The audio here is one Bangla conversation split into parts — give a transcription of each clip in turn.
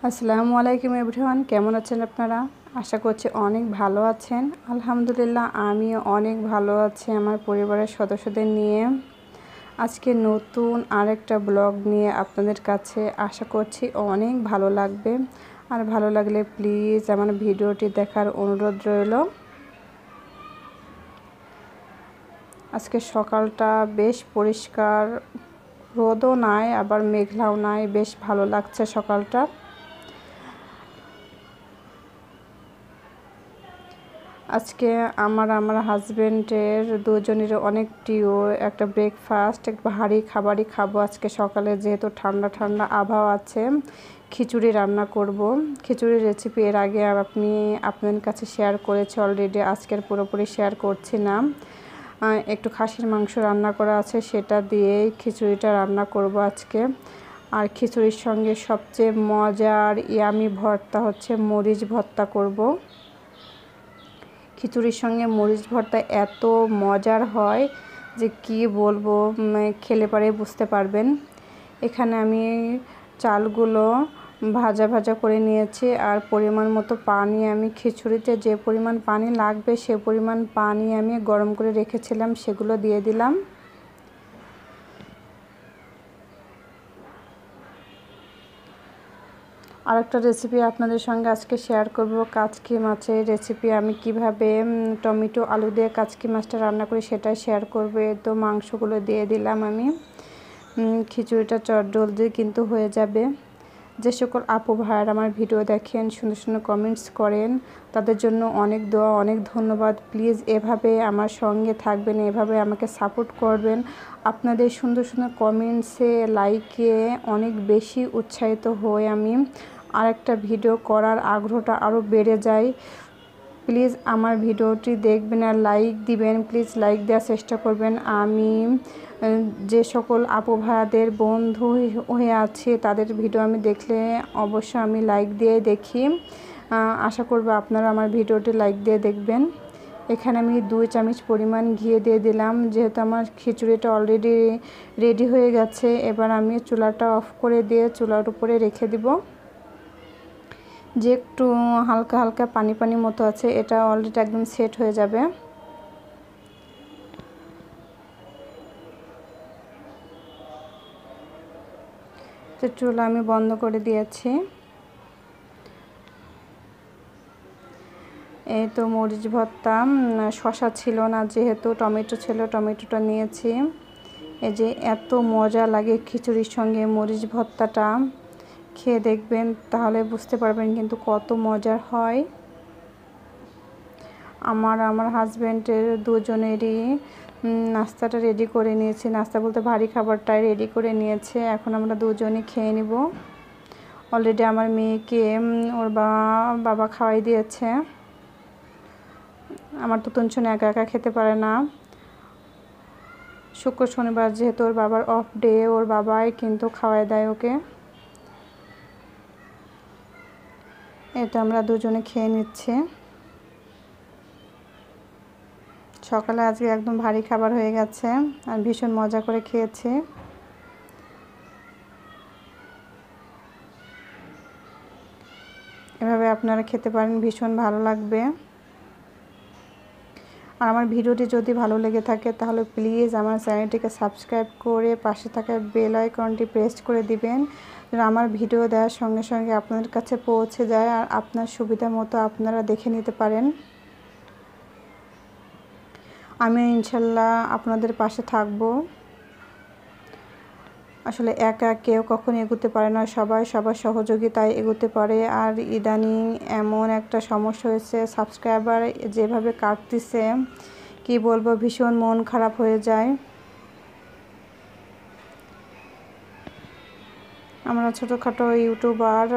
আসসালামু আলাইকুম এভরিওয়ান, কেমন আছেন আপনারা? আশা করছি অনেক ভালো আছেন। আলহামদুলিল্লাহ আমিও অনেক ভালো আছি আমার পরিবারের সদস্যদের নিয়ে। আজকে নতুন আরেকটা ব্লগ নিয়ে আপনাদের কাছে আশা করছি অনেক ভালো লাগবে। আর ভালো লাগলে প্লিজ আমার ভিডিওটি দেখার অনুরোধ রইল। আজকে সকালটা বেশ পরিষ্কার, রোদও নাই আবার মেঘলাও নাই, বেশ ভালো লাগছে সকালটা। আজকে আমার হাজবেন্ডের দুজনের অনেক প্রিয় একটা ব্রেকফাস্ট, ভারী খাবারই খাবো আজকে সকালে, যেহেতু ঠান্ডা ঠান্ডা আবহাওয়া আছে। খিচুড়ি রান্না করব। খিচুড়ির রেসিপি এর আগে আমি আপনাদের কাছে শেয়ার করেছি অলরেডি, আজকের পুরোপুরি শেয়ার করছি না। একটু খাসির মাংস রান্না করা আছে, সেটা দিয়েই খিচুড়িটা রান্না করব আজকে। আর খিচুড়ির সঙ্গে সবচেয়ে মজার ইয়ামি ভর্তা হচ্ছে মরিচ ভর্তা করব। খিচুড়ির সঙ্গে মরিচ ভর্তা এত মজার হয় যে কি বলবো, খেলে পরে বুঝতে পারবেন। এখানে আমি চালগুলো ভাজা ভাজা করে নিয়েছি, আর পরিমাণ মতো পানি, আমি খিচুড়িতে যে পরিমাণ পানি লাগবে সে পরিমাণ পানি আমি গরম করে রেখেছিলাম, সেগুলো দিয়ে দিলাম। আরেকটা রেসিপি আপনাদের সঙ্গে আজকে শেয়ার করব, কাচকি মাছের রেসিপি। আমি কিভাবে টমেটো আলু দিয়ে কাচকি মাছটা রান্না করি সেটাই শেয়ার করব। তো মাংসগুলো দিয়ে দিলাম আমি। খিচুড়িটা জলদি কিন্তু হয়ে যাবে। যে সকল আপু ভাইয়ার আমার ভিডিও দেখেন, সুন্দর সুন্দর কমেন্টস করেন, তাদের জন্য অনেক দোয়া, অনেক ধন্যবাদ। প্লিজ এভাবে আমার সঙ্গে থাকবেন, এভাবে আমাকে সাপোর্ট করবেন। আপনাদের সুন্দর সুন্দর কমেন্টসে, লাইকে অনেক বেশি উৎসাহিত হয়ে আমি আরেকটা ভিডিও করার আগ্রহটা আরও বেড়ে যায়। প্লিজ আমার ভিডিওটি দেখবেন আর লাইক দিবেন, প্লিজ লাইক দেওয়ার চেষ্টা করবেন। আমি যে সকল আপু ভাইয়াদের বন্ধু হয়ে আছে তাদের ভিডিও আমি দেখলে অবশ্যই আমি লাইক দিয়ে দেখি। আশা করব আপনারা আমার ভিডিওটি লাইক দিয়ে দেখবেন। এখানে আমি 2 চামচ পরিমাণ ঘি দিয়ে দিলাম, যেহেতু আমার খিচুড়িটা অলরেডি রেডি হয়ে গেছে। এবার আমি চুলাটা অফ করে দিয়ে চুলার উপরে রেখে দিব। যে একটু হালকা হালকা পানি পানি মতো আছে, এটা অলরেডি একদম সেট হয়ে যাবে। তো চুলা আমি বন্ধ করে দিয়েছি। এই তো মরিচ ভর্তা, শসা ছিল না যেহেতু টমেটো ছিল, টমেটোটা নিয়েছি। এই যে এত মজা লাগে খিচুড়ির সঙ্গে মরিচ ভর্তাটা, খেয়ে দেখবেন তাহলে বুঝতে পারবেন কিন্তু কত মজার হয়। আমার হাজব্যান্ডের দুজনেরই নাস্তাটা রেডি করে নিয়েছি। নাস্তা বলতে ভারী খাবারটাই রেডি করে নিয়েছে। এখন আমরা দুজনই খেয়ে নিব। অলরেডি আমার মেয়েকে ওর বাবা খাওয়াই দিয়েছে। আমার তো তুনছন একা একা খেতে পারে না। শুক্র শনিবার যেহেতু ওর বাবার অফ ডে, ওর বাবাই কিন্তু খাওয়াই দেয় ওকে। এটা আমরা দুজনে খেয়ে নিচ্ছি। সকালে আজকে একদম ভারী খাবার হয়ে গেছে আর ভীষণ মজা করে খেয়েছি। এভাবে আপনারা খেতে পারেন, ভীষণ ভালো লাগবে। আর আমার ভিডিওটি যদি ভালো লেগে থাকে তাহলে প্লিজ আমার চ্যানেলটিকে সাবস্ক্রাইব করে পাশে থাকা বেল আইকনটি প্রেস করে দিবেন, যেন আমার ভিডিও দেওয়ার সঙ্গে সঙ্গে আপনাদের কাছে পৌঁছে যায় আর আপনার সুবিধা মতো আপনারা দেখে নিতে পারেন। আমি ইনশাল্লাহ আপনাদের পাশে থাকব। আসলে একা কেউ কখনো এগোতে পারে না, সবাই সবার সহযোগিতায় এগোতে পারে। আর ইদানিং এমন একটা সমস্যা হয়েছে, সাবস্ক্রাইবার যেভাবে কাটতেছে কি বলবো, ভীষণ মন খারাপ হয়ে যায়। আমরা ছোটোখাটো ইউটিউবার,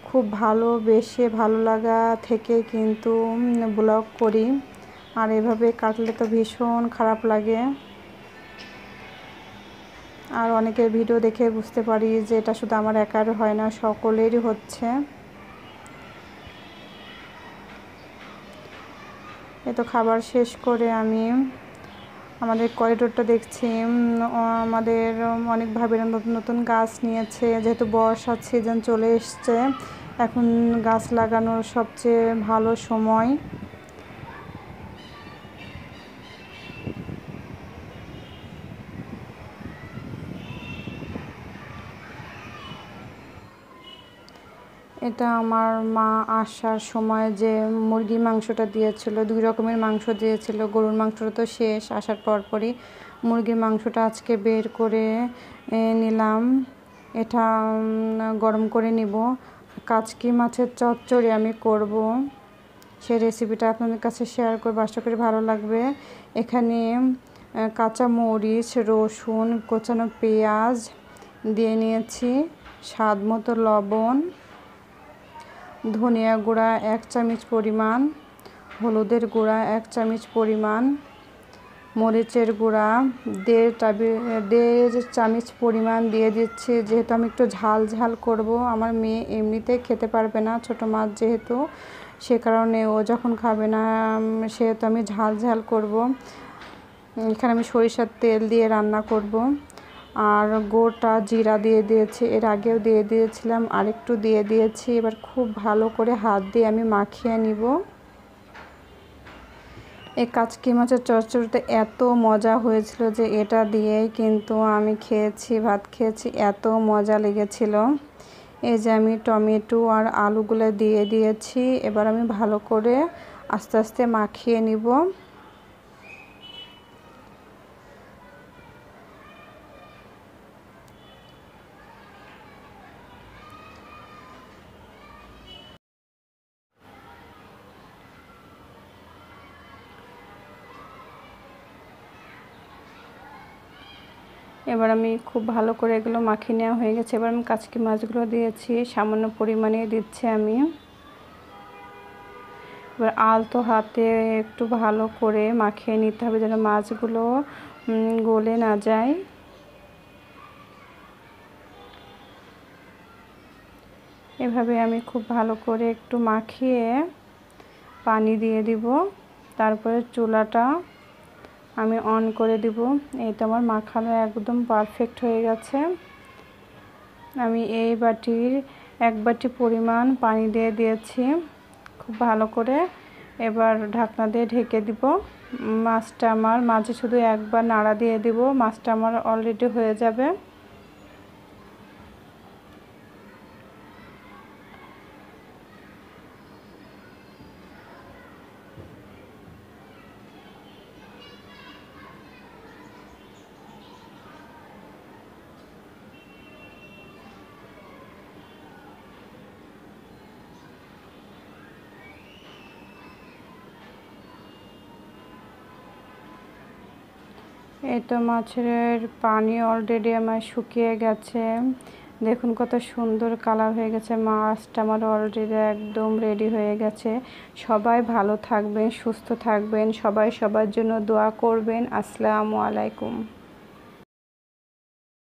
খুব ভালোবেসে ভালো লাগা থেকে কিন্তু ব্লগ করি, আর এভাবে কাটলে তো ভীষণ খারাপ লাগে। আর অনেকের ভিডিও দেখে বুঝতে পারি যে এটা শুধু আমার একার হয় না, সকলেরই হচ্ছে। এ তো খাবার শেষ করে আমি আমাদের করিডোরটা দেখছি। আমাদের অনেক ভাবে নতুন নতুন গাছ নিয়েছে, যেহেতু বর্ষার সিজন চলে এসছে। এখন গাছ লাগানোর সবচেয়ে ভালো সময়। এটা আমার মা আসার সময় যে মুরগির মাংসটা দিয়েছিল, 2 রকমের মাংস দিয়েছিল। গরুর মাংসটা তো শেষ, আসার পরপরই মুরগির মাংসটা আজকে বের করে নিলাম। এটা গরম করে নিব। কাচকি মাছের চচ্চড়ি আমি করব, সেই রেসিপিটা আপনাদের কাছে শেয়ার করব, আশা করি ভালো লাগবে। এখানে কাঁচা মরিচ, রসুন, কোচানো পেঁয়াজ দিয়ে নিয়েছি, স্বাদ মতো লবণ, ধনিয়া গুঁড়া 1 চামচ পরিমাণ, হলুদের গুঁড়া 1 চামচ পরিমাণ, মরিচের গুঁড়া 1.5 চামচ পরিমাণ দিয়ে দিচ্ছি। যেহেতু আমি একটু ঝাল ঝাল করব, আমার মেয়ে এমনিতে খেতে পারবে না, ছোটো মাছ যেহেতু, সে কারণে ও যখন খাবে না সেহেতু আমি ঝাল ঝাল করব। এখানে আমি সরিষার তেল দিয়ে রান্না করব। আর গোটা জিরা দিয়ে দিয়েছি, এর আগেও দিয়ে দিয়েছিলাম, আরেকটু দিয়ে দিয়েছি। এবার খুব ভালো করে হাত দিয়ে আমি মাখিয়ে নিব। এই কাচকি মাছের চচ্চড়িতে এত মজা হয়েছিল যে এটা দিয়েই কিন্তু আমি খেয়েছি, ভাত খেয়েছি, এত মজা লেগেছিল। এই যে আমি টমেটো আর আলুগুলো দিয়ে দিয়েছি। এবার আমি ভালো করে আস্তে আস্তে মাখিয়ে নিব। এবার আমি খুব ভালো করে এগুলো মাখিয়ে নেওয়া হয়ে গেছে। এবার আমি কাচকি মাছগুলো দিয়েছি, সামান্য পরিমাণে দিচ্ছি আমি। এবার আলতো হাতে একটু ভালো করে মাখিয়ে নিতে হবে যেন মাছগুলো গলে না যায়। এভাবে আমি খুব ভালো করে একটু মাখিয়ে পানি দিয়ে দিব, তারপরে চুলাটা আমি অন করে দিব। এই তো আমার মাখানো একদম পারফেক্ট হয়ে গেছে। আমি এই বাটির 1 বাটি পরিমাণ পানি দিয়ে দিয়েছি খুব ভালো করে। এবার ঢাকনা দিয়ে ঢেকে দিব। মাছটা আমার মাঝে শুধু একবার নাড়া দিয়ে দিব, মাছটা আমার অলরেডি হয়ে যাবে। এই তো মাছের পানি অলরেডি আমার শুকিয়ে গেছে। দেখুন কত সুন্দর কালার হয়ে গেছে। মাছটা আমার অলরেডি একদম রেডি হয়ে গেছে। সবাই ভালো থাকবেন, সুস্থ থাকবেন, সবাই সবার জন্য দোয়া করবেন। আসসালামু আলাইকুম।